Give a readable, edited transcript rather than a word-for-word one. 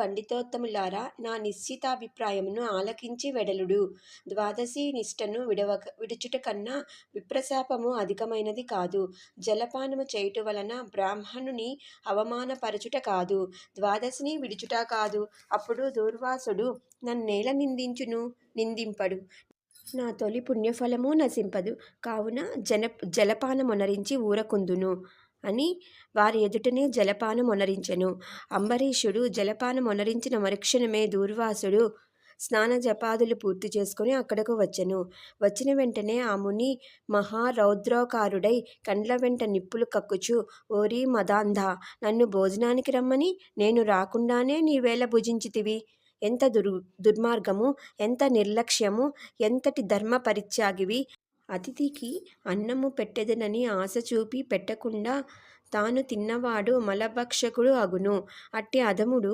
పండితోత్తములారా, నా నిశ్చితాభిప్రాయమును ఆలకించి వెడలుడు. ద్వాదశీ నిష్టను విడుచుట కన్నా విప్రశాపము అధికమైనది కాదు. జలపానము చేయుట వలన బ్రాహ్మణుని అవమానపరచుట కాదు, ద్వాదశిని విడుచుట కాదు. అప్పుడు దూర్వాసుడు నన్నేల నిందింపడు. నా తొలి పుణ్యఫలము నశింపదు. కావున జలపానమొనరించి ఊరకుందును అని వారి ఎదుటనే జలపానమొనరించెను. అంబరీషుడు జలపానమొనరించిన మరుక్షణమే దూర్వాసుడు స్నానజపాదులు పూర్తి చేసుకుని అక్కడకు వచ్చెను. వచ్చిన వెంటనే ఆ ముని మహారౌద్రోకారుడై కండ్ల వెంట నిప్పులు కక్కుచు, ఓరి మదాంధ, నన్ను భోజనానికి రమ్మని నేను రాకుండానే నీవేళ భుజించితివి? ఎంత దుర్మార్గము, ఎంత నిర్లక్ష్యము, ఎంతటి ధర్మ పరిత్యాగివి! అతిథికి అన్నము పెట్టెదనని ఆశ చూపి పెట్టకుండా తాను తిన్నవాడు మలభక్షకుడు అగును. అట్టి అధముడు